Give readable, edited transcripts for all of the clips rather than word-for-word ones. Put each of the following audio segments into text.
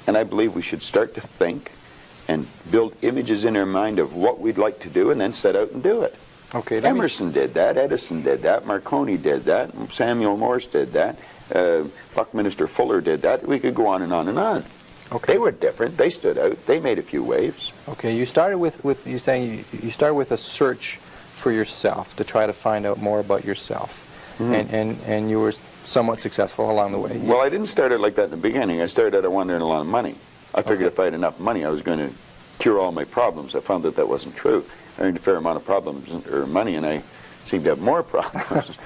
And I believe we should start to think and build images in our mind of what we'd like to do and then set out and do it. Okay. Emerson did that, Edison did that, Marconi did that, Samuel Morse did that, Buckminster Fuller did that. We could go on and on and on. Okay. They were different. They stood out. They made a few waves. Okay. You started with you saying you started with a search for yourself to try to find out more about yourself, and you were somewhat successful along the way. Well, I didn't start it like that in the beginning. I started out I wanted a lot of money. I figured if I had enough money, I was going to cure all my problems. I found that that wasn't true. I earned a fair amount of problems or money, and I seemed to have more problems.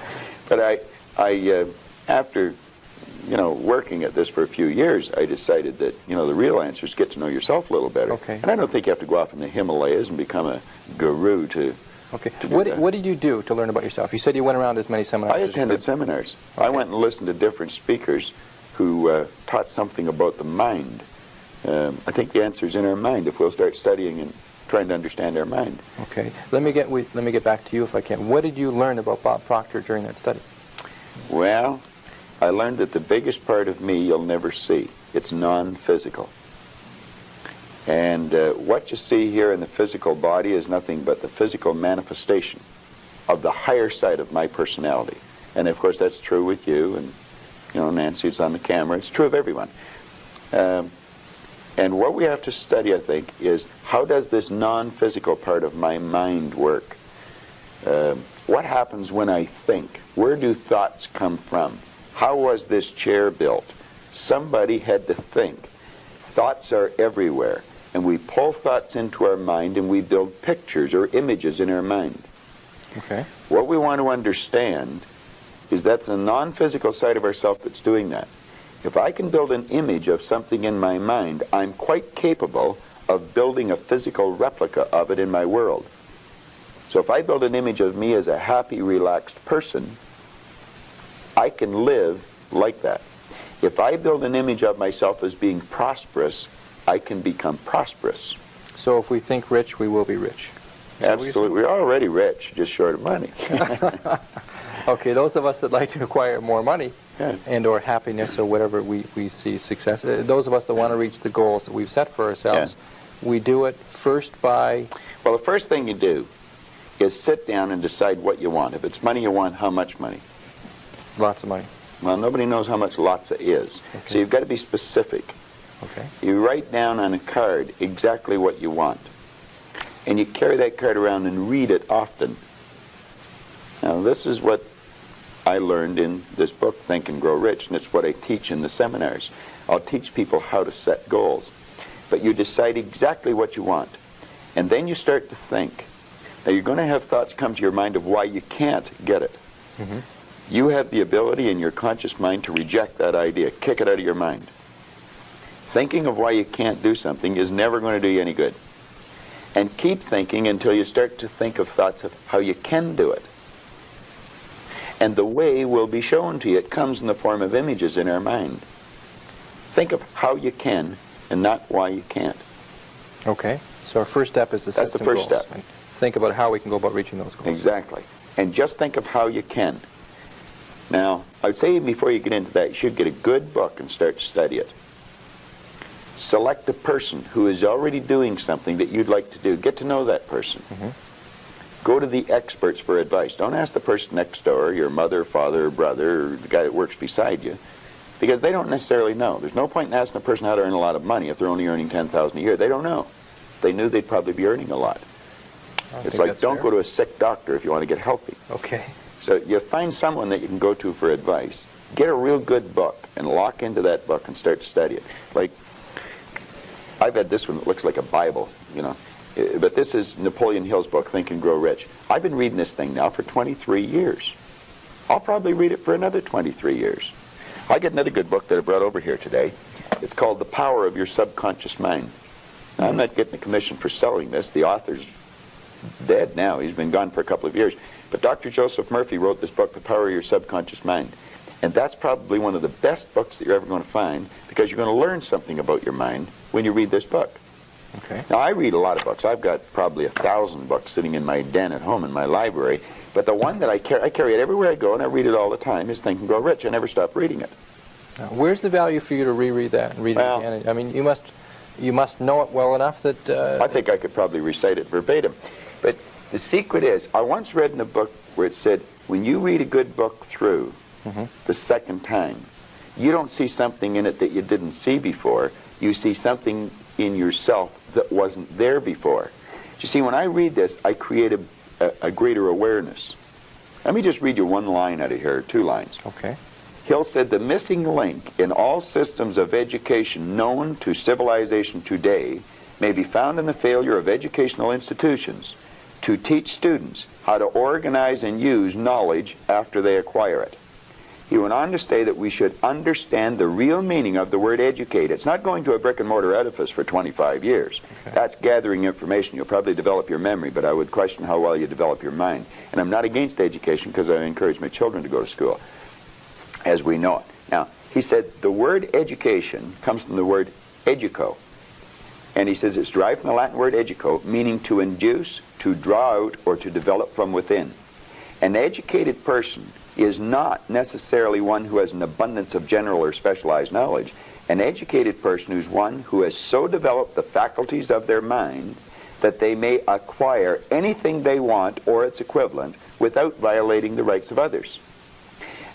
But I after working at this for a few years, I decided that the real answer is get to know yourself a little better. Okay. And I don't think you have to go off in the Himalayas and become a guru to. Okay. What did you do to learn about yourself? You said you went around as many seminars. I attended seminars. Okay. I went and listened to different speakers who taught something about the mind. I think the answer's in our mind if we'll start studying and trying to understand our mind. Okay. Let me get back to you if I can. What did you learn about Bob Proctor during that study? Well, I learned that the biggest part of me you'll never see. It's non-physical. And what you see here in the physical body is nothing but the physical manifestation of the higher side of my personality. And of course that's true with you, and Nancy's on the camera. It's true of everyone. And what we have to study, I think, is how does this non-physical part of my mind work? What happens when I think? Where do thoughts come from? How was this chair built? Somebody had to think. Thoughts are everywhere. And we pull thoughts into our mind and we build pictures or images in our mind. Okay. What we want to understand is that's a non-physical side of ourself that's doing that. If I can build an image of something in my mind, I'm quite capable of building a physical replica of it in my world. So if I build an image of me as a happy, relaxed person, I can live like that. If I build an image of myself as being prosperous, I can become prosperous. So if we think rich, we will be rich. Absolutely. We're already rich, just short of money. Okay, those of us that like to acquire more money and or happiness or whatever we see success, those of us that want to reach the goals that we've set for ourselves, we do it first by... Well, the first thing you do is sit down and decide what you want. If it's money you want, how much money? Lots of money. Well, nobody knows how much lots is. Okay. So you've got to be specific. Okay. You write down on a card exactly what you want. And you carry that card around and read it often. Now, this is what I learned in this book, Think and Grow Rich, and it's what I teach in the seminars. I'll teach people how to set goals. But you decide exactly what you want. And then you start to think. Now, you're going to have thoughts come to your mind of why you can't get it. Mm-hmm. You have the ability in your conscious mind to reject that idea, kick it out of your mind. Thinking of why you can't do something is never going to do you any good. And keep thinking until you start to think of thoughts of how you can do it. And the way will be shown to you. It comes in the form of images in our mind. Think of how you can and not why you can't. Okay. So our first step is to set some goals. That's the first step. And think about how we can go about reaching those goals. Exactly. And just think of how you can. Now, I would say before you get into that, you should get a good book and start to study it. Select a person who is already doing something that you'd like to do. Get to know that person. Mm-hmm. Go to the experts for advice. Don't ask the person next door, your mother, father, brother, or the guy that works beside you, because they don't necessarily know. There's no point in asking a person how to earn a lot of money if they're only earning $10,000 a year. They don't know. If they knew, they'd probably be earning a lot. It's like, don't go to a sick doctor if you want to get healthy. Okay. So you find someone that you can go to for advice. Get a real good book and lock into that book and start to study it. Like, I've had this one that looks like a Bible, but this is Napoleon Hill's book, Think and Grow Rich. I've been reading this thing now for 23 years. I'll probably read it for another 23 years. I get another good book that I brought over here today. It's called The Power of Your Subconscious Mind. Now, I'm not getting a commission for selling this. The author's dead now. He's been gone for a couple of years. But Dr. Joseph Murphy wrote this book, The Power of Your Subconscious Mind. And that's probably one of the best books that you're ever going to find, because you're going to learn something about your mind when you read this book. Okay. Now, I read a lot of books. I've got probably 1,000 books sitting in my den at home in my library. But the one that I carry it everywhere I go, and I read it all the time, is Think and Grow Rich. I never stop reading it. Now, where's the value for you to reread that and read it again? I mean, you must know it well enough that... I think I could probably recite it verbatim. But the secret is, I once read in a book where it said, when you read a good book through the second time, you don't see something in it that you didn't see before. You see something in yourself that wasn't there before. You see, when I read this, I create a greater awareness. Let me just read you one line out of here, 2 lines. Okay. Hill said, the missing link in all systems of education known to civilization today may be found in the failure of educational institutions to teach students how to organize and use knowledge after they acquire it. He went on to say that we should understand the real meaning of the word educate. It's not going to a brick-and-mortar edifice for 25 years. Okay. That's gathering information. You'll probably develop your memory, but I would question how well you develop your mind. And I'm not against education because I encourage my children to go to school, as we know it. Now, he said the word education comes from the word educo. And he says it's derived from the Latin word educo, meaning to induce, to draw out, or to develop from within. An educated person is not necessarily one who has an abundance of general or specialized knowledge. An educated person is one who has so developed the faculties of their mind that they may acquire anything they want or its equivalent without violating the rights of others.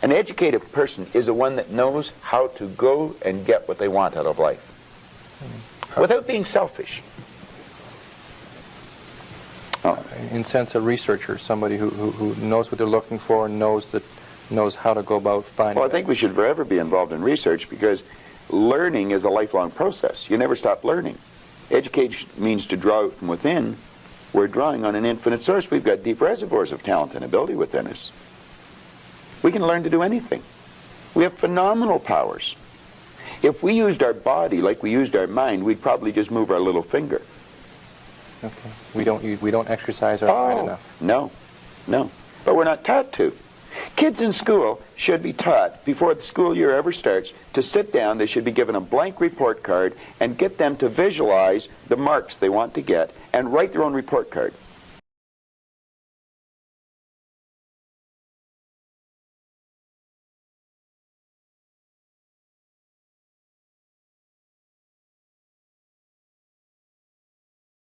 An educated person is the one that knows how to go and get what they want out of life without being selfish. In sense, a researcher, somebody who knows what they're looking for and knows how to go about finding. Well, I think we should forever be involved in research because learning is a lifelong process. You never stop learning. Education means to draw out from within. We're drawing on an infinite source. We've got deep reservoirs of talent and ability within us. We can learn to do anything. We have phenomenal powers. If we used our body like we used our mind, we'd probably just move our little finger. Okay. We don't exercise our mind enough. No. But we're not taught to. Kids in school should be taught, before the school year ever starts, to sit down. They should be given a blank report card and get them to visualize the marks they want to get and write their own report card.